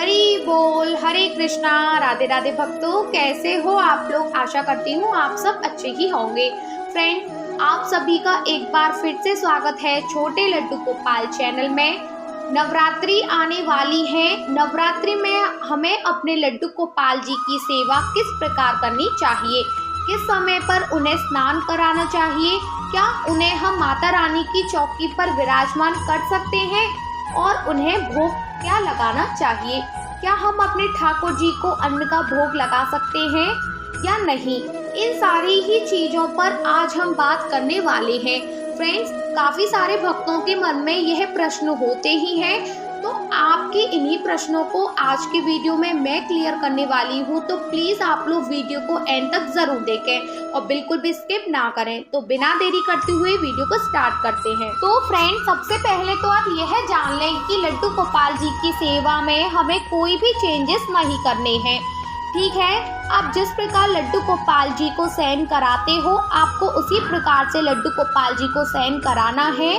हरि बोल, हरे कृष्णा, राधे राधे भक्तों। कैसे हो आप लोग? आशा करती हूँ आप सब अच्छे ही होंगे। फ्रेंड्स, आप सभी का एक बार फिर से स्वागत है छोटे लड्डू गोपाल चैनल में। नवरात्रि आने वाली है। नवरात्रि में हमें अपने लड्डू गोपाल जी की सेवा किस प्रकार करनी चाहिए, किस समय पर उन्हें स्नान कराना चाहिए, क्या उन्हें हम माता रानी की चौकी पर विराजमान कर सकते हैं और उन्हें भोग क्या लगाना चाहिए, क्या हम अपने ठाकुर जी को अन्न का भोग लगा सकते हैं या नहीं, इन सारी ही चीज़ों पर आज हम बात करने वाले हैं। फ्रेंड्स, काफ़ी सारे भक्तों के मन में यह प्रश्न होते ही हैं, तो आपके इन्हीं प्रश्नों को आज की वीडियो में मैं क्लियर करने वाली हूँ। तो प्लीज़ आप लोग वीडियो को एंड तक ज़रूर देखें और बिल्कुल भी स्किप ना करें। तो बिना देरी करते हुए वीडियो को स्टार्ट करते हैं। तो फ्रेंड्स, सबसे पहले तो आप यह जान लें कि लड्डू गोपाल जी की सेवा में हमें कोई भी चेंजेस नहीं करने हैं। ठीक है, आप जिस प्रकार लड्डू गोपाल जी को शयन कराते हो, आपको उसी प्रकार से लड्डू गोपाल जी को शयन कराना है।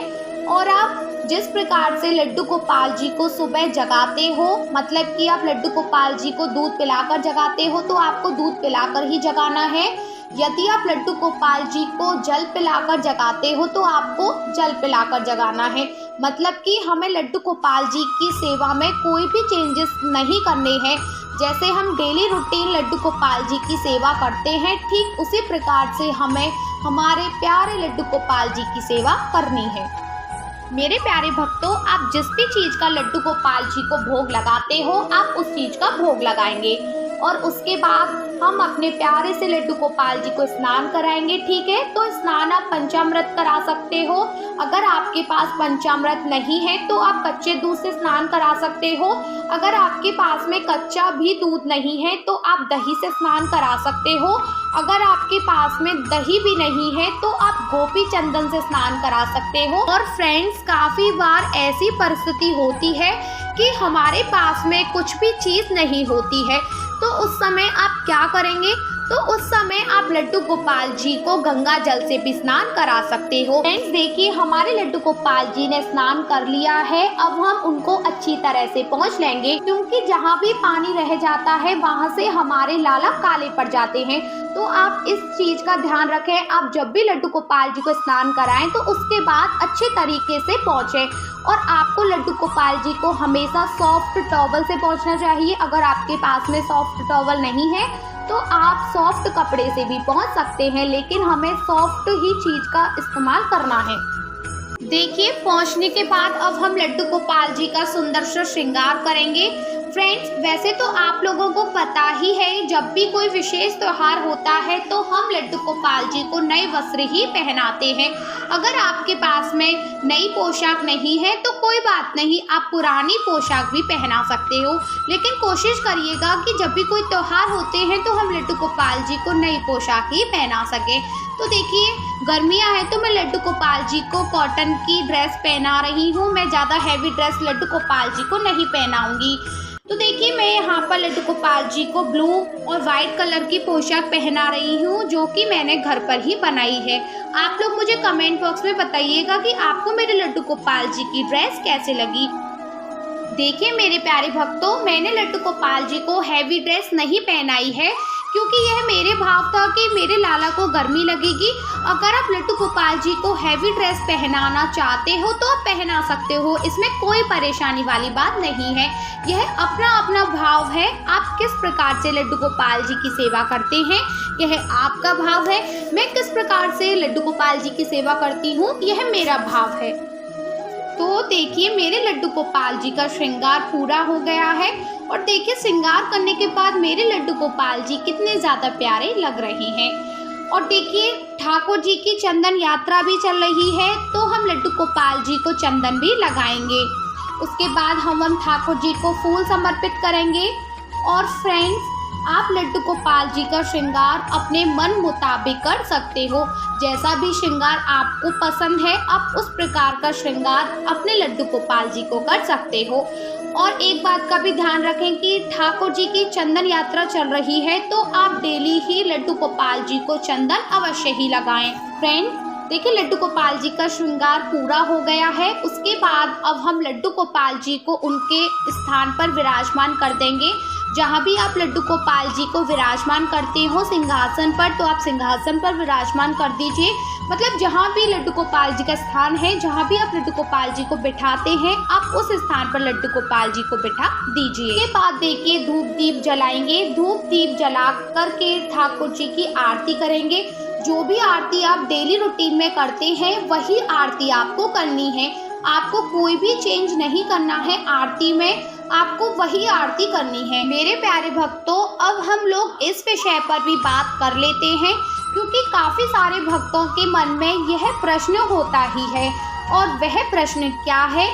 और आप जिस प्रकार से लड्डू गोपाल जी को सुबह जगाते हो, मतलब कि आप लड्डू गोपाल जी को दूध पिलाकर जगाते हो, तो आपको दूध पिलाकर ही जगाना है। यदि आप लड्डू गोपाल जी को जल पिलाकर जगाते हो, तो आपको जल पिलाकर जगाना है। मतलब कि हमें लड्डू गोपाल जी की सेवा में कोई भी चेंजेस नहीं करने हैं। जैसे हम डेली रूटीन लड्डू गोपाल जी की सेवा करते हैं, ठीक उसी प्रकार से हमें हमारे प्यारे लड्डू गोपाल जी की सेवा करनी है। मेरे प्यारे भक्तों, आप जिस भी चीज़ का लड्डू गोपाल जी को भोग लगाते हो, आप उस चीज़ का भोग लगाएंगे और उसके बाद हम अपने प्यारे से लड्डू गोपाल जी को स्नान कराएंगे। ठीक है, तो स्नान आप पंचामृत करा सकते हो। अगर आपके पास पंचामृत नहीं है तो आप कच्चे दूध से स्नान करा सकते हो। अगर आपके पास में कच्चा भी दूध नहीं है तो आप दही से स्नान करा सकते हो। अगर आपके पास में दही भी नहीं है तो आप गोपी चंदन से स्नान करा सकते हो। और फ्रेंड्स, काफ़ी बार ऐसी परिस्थिति होती है कि हमारे पास में कुछ भी चीज़ नहीं होती है, तो उस समय आप क्या करेंगे? तो उस समय आप लड्डू गोपाल जी को गंगा जल से भी स्नान करा सकते हो। फ्रेंड्स, देखिए, हमारे लड्डू गोपाल जी ने स्नान कर लिया है। अब हम उनको अच्छी तरह से पोंछ लेंगे, क्योंकि जहाँ भी पानी रह जाता है वहाँ से हमारे लाला काले पड़ जाते हैं। तो आप इस चीज़ का ध्यान रखें। आप जब भी लड्डू गोपाल जी को स्नान कराएं तो उसके बाद अच्छे तरीके से पोंछें। और आपको लड्डू गोपाल जी को हमेशा सॉफ्ट टॉवल से पोंछना चाहिए। अगर आपके पास में सॉफ्ट टॉवल नहीं है तो आप सॉफ्ट कपड़े से भी पोंछ सकते हैं, लेकिन हमें सॉफ्ट ही चीज़ का इस्तेमाल करना है। देखिए, पोंछने के बाद अब हम लड्डू गोपाल जी का सुंदर सा श्रृंगार करेंगे। फ्रेंड्स, वैसे तो आप लोगों को पता ही है, जब भी कोई विशेष त्यौहार होता है तो हम लड्डू गोपाल जी को नए वस्त्र ही पहनाते हैं। अगर आपके पास में नई पोशाक नहीं है तो कोई बात नहीं, आप पुरानी पोशाक भी पहना सकते हो। लेकिन कोशिश करिएगा कि जब भी कोई त्यौहार होते हैं तो हम लड्डू गोपाल जी को नई पोशाक ही पहना सकें। तो देखिए, गर्मियाँ हैं तो मैं लड्डू गोपाल जी को कॉटन की ड्रेस पहना रही हूँ। मैं ज़्यादा हैवी ड्रेस लड्डू गोपाल जी को नहीं पहनाऊँगी। तो देखिए, मैं यहाँ पर लड्डू गोपाल जी को ब्लू और वाइट कलर की पोशाक पहना रही हूँ, जो कि मैंने घर पर ही बनाई है। आप लोग मुझे कमेंट बॉक्स में बताइएगा कि आपको मेरे लड्डू गोपाल जी की ड्रेस कैसे लगी। देखिए मेरे प्यारे भक्तों, मैंने लड्डू गोपाल जी को हैवी ड्रेस नहीं पहनाई है, क्योंकि यह मेरे भाव था कि मेरे लाला को गर्मी लगेगी। अगर आप लड्डू गोपाल जी को हैवी ड्रेस पहनाना चाहते हो तो आप पहना सकते हो, इसमें कोई परेशानी वाली बात नहीं है। यह अपना अपना भाव है, आप किस प्रकार से लड्डू गोपाल जी की सेवा करते हैं यह आपका भाव है। मैं किस प्रकार से लड्डू गोपाल जी की सेवा करती हूँ, यह मेरा भाव है। तो देखिए, मेरे लड्डू गोपाल जी का श्रृंगार पूरा हो गया है। और देखिए, श्रृंगार करने के बाद मेरे लड्डू गोपाल जी कितने ज़्यादा प्यारे लग रहे हैं। और देखिए, ठाकुर जी की चंदन यात्रा भी चल रही है, तो हम लड्डू गोपाल जी को चंदन भी लगाएंगे। उसके बाद हम ठाकुर जी को फूल समर्पित करेंगे। और फ्रेंड्स, आप लड्डू गोपाल जी का श्रृंगार अपने मन मुताबिक कर सकते हो। जैसा भी श्रृंगार आपको पसंद है, आप उस प्रकार का श्रृंगार अपने लड्डू गोपाल जी को कर सकते हो। और एक बात का भी ध्यान रखें कि ठाकुर जी की चंदन यात्रा चल रही है, तो आप डेली ही लड्डू गोपाल जी को चंदन अवश्य ही लगाएं। फ्रेंड्स, देखिए लड्डू गोपाल जी का श्रृंगार पूरा हो गया है। उसके बाद अब हम लड्डू गोपाल जी को उनके स्थान पर विराजमान कर देंगे। जहाँ भी आप लड्डू गोपाल जी को विराजमान करते हो सिंहासन पर, तो आप सिंहासन पर विराजमान कर दीजिए। मतलब जहाँ भी लड्डू गोपाल जी का स्थान है, जहाँ भी आप लड्डू गोपाल जी को बिठाते हैं, आप उस स्थान पर लड्डू गोपाल जी को बिठा दीजिए। इसके बाद देखिए धूप दीप जलाएंगे। धूप दीप जला करके ठाकुर जी की आरती करेंगे। जो भी आरती आप डेली रूटीन में करते हैं वही आरती आपको करनी है। आपको कोई भी चेंज नहीं करना है आरती में, आपको वही आरती करनी है। मेरे प्यारे भक्तों, अब हम लोग इस विषय पर भी बात कर लेते हैं, क्योंकि काफ़ी सारे भक्तों के मन में यह प्रश्न होता ही है। और वह प्रश्न क्या है?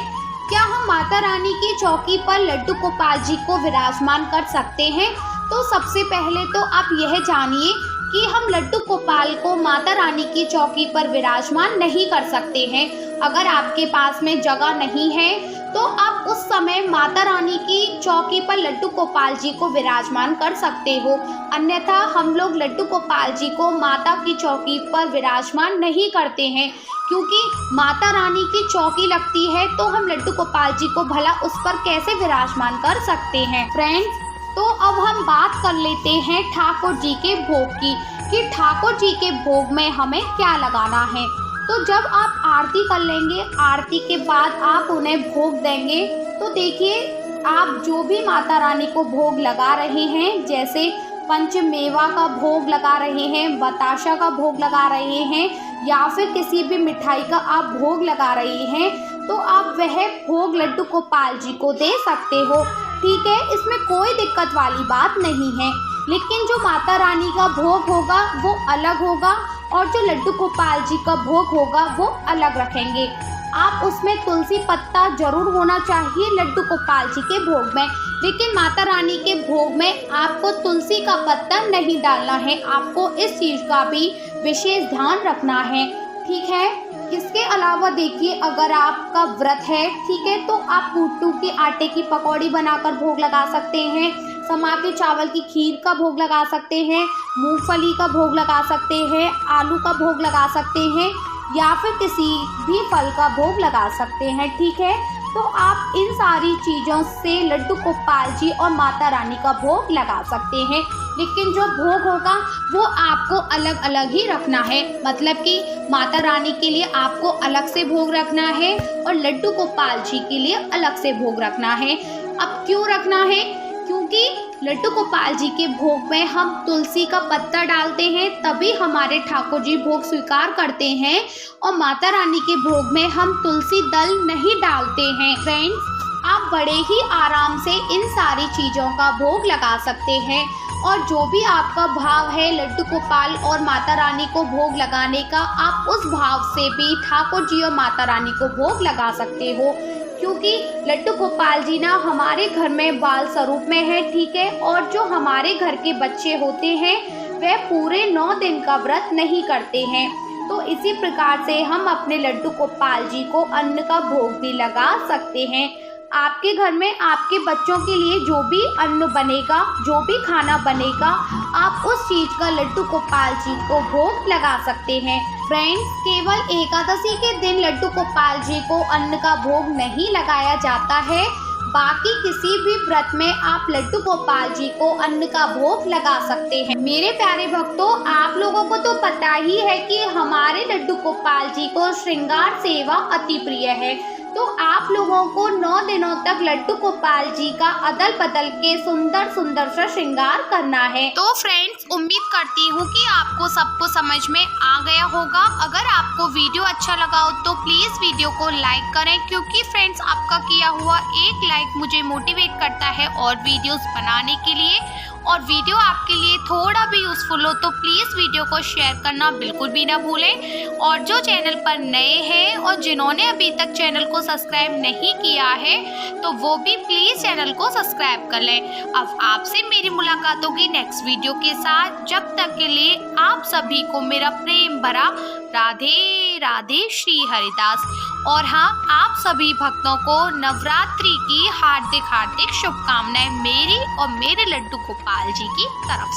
क्या हम माता रानी की चौकी पर लड्डू गोपाल जी को विराजमान कर सकते हैं? तो सबसे पहले तो आप यह जानिए कि हम लड्डू गोपाल को माता रानी की चौकी पर विराजमान नहीं कर सकते हैं। अगर आपके पास में जगह नहीं है तो आप उस समय माता रानी की चौकी पर लड्डू गोपाल जी को विराजमान कर सकते हो। अन्यथा हम लोग लड्डू गोपाल जी को माता की चौकी पर विराजमान नहीं करते हैं, क्योंकि माता रानी की चौकी लगती है तो हम लड्डू गोपाल जी को भला उस पर कैसे विराजमान कर सकते हैं। फ्रेंड्स, तो अब हम बात कर लेते हैं ठाकुर जी के भोग की, कि ठाकुर जी के भोग में हमें क्या लगाना है। तो जब आप आरती कर लेंगे, आरती के बाद आप उन्हें भोग देंगे, तो देखिए आप जो भी माता रानी को भोग लगा रहे हैं, जैसे पंचमेवा का भोग लगा रहे हैं, बताशा का भोग लगा रहे हैं, या फिर किसी भी मिठाई का आप भोग लगा रहे हैं, तो आप वह भोग लड्डू गोपाल जी को दे सकते हो। ठीक है, इसमें कोई दिक्कत वाली बात नहीं है। लेकिन जो माता रानी का भोग होगा वो अलग होगा, और जो लड्डू गोपाल जी का भोग होगा वो अलग रखेंगे। आप उसमें तुलसी पत्ता जरूर होना चाहिए लड्डू गोपाल जी के भोग में, लेकिन माता रानी के भोग में आपको तुलसी का पत्ता नहीं डालना है। आपको इस चीज़ का भी विशेष ध्यान रखना है। ठीक है, इसके अलावा देखिए अगर आपका व्रत है, ठीक है, तो आप कुट्टू के आटे की पकौड़ी बनाकर भोग लगा सकते हैं, समा के चावल की खीर का भोग लगा सकते हैं, मूंगफली का भोग लगा सकते हैं, आलू का भोग लगा सकते हैं, या फिर किसी भी फल का भोग लगा सकते हैं। ठीक है, तो आप इन सारी चीज़ों से लड्डू गोपाल जी और माता रानी का भोग लगा सकते हैं। लेकिन जो भोग होगा वो आपको अलग अलग ही रखना है। मतलब कि माता रानी के लिए आपको अलग से भोग रखना है और लड्डू गोपाल जी के लिए अलग से भोग रखना है। अब क्यों रखना है? क्योंकि लड्डू गोपाल जी के भोग में हम तुलसी का पत्ता डालते हैं, तभी हमारे ठाकुर जी भोग स्वीकार करते हैं, और माता रानी के भोग में हम तुलसी दल नहीं डालते हैं। फ्रेंड्स, आप बड़े ही आराम से इन सारी चीज़ों का भोग लगा सकते हैं, और जो भी आपका भाव है लड्डू गोपाल और माता रानी को भोग लगाने का, आप उस भाव से भी ठाकुर जी और माता रानी को भोग लगा सकते हो। क्योंकि लड्डू गोपाल जी ना हमारे घर में बाल स्वरूप में है। ठीक है, और जो हमारे घर के बच्चे होते हैं वह पूरे 9 दिन का व्रत नहीं करते हैं। तो इसी प्रकार से हम अपने लड्डू गोपाल जी को अन्न का भोग भी लगा सकते हैं। आपके घर में आपके बच्चों के लिए जो भी अन्न बनेगा, जो भी खाना बनेगा, आप उस चीज़ का लड्डू गोपाल जी को भोग लगा सकते हैं। फ्रेंड्स, केवल एकादशी के दिन लड्डू गोपाल जी को अन्न का भोग नहीं लगाया जाता है, बाकी किसी भी व्रत में आप लड्डू गोपाल जी को अन्न का भोग लगा सकते हैं। मेरे प्यारे भक्तों, आप लोगों को तो पता ही है कि हमारे लड्डू गोपाल जी को श्रृंगार सेवा अति प्रिय है। तो आप लोगों को 9 दिनों तक लड्डू गोपाल जी का अदल बदल के सुंदर सुंदर सा श्रृंगार करना है। तो फ्रेंड्स, उम्मीद करती हूँ कि आपको सबको समझ में आ गया होगा। अगर आपको वीडियो अच्छा लगा हो तो प्लीज़ वीडियो को लाइक करें, क्योंकि फ्रेंड्स आपका किया हुआ एक लाइक मुझे मोटिवेट करता है और वीडियोस बनाने के लिए। और वीडियो आपके लिए थोड़ा भी यूज़फुल हो तो प्लीज़ वीडियो को शेयर करना बिल्कुल भी ना भूलें। और जो चैनल पर नए हैं और जिन्होंने अभी तक चैनल को सब्सक्राइब नहीं किया है तो वो भी प्लीज़ चैनल को सब्सक्राइब कर लें। अब आपसे मेरी मुलाकात होगी नेक्स्ट वीडियो के साथ। जब तक के लिए आप सभी को मेरा प्रेम भरा राधे राधे श्री हरिदास। और हाँ, आप सभी भक्तों को नवरात्रि की हार्दिक हार्दिक शुभकामनाएं मेरी और मेरे लड्डू गोपाल जी की तरफ से।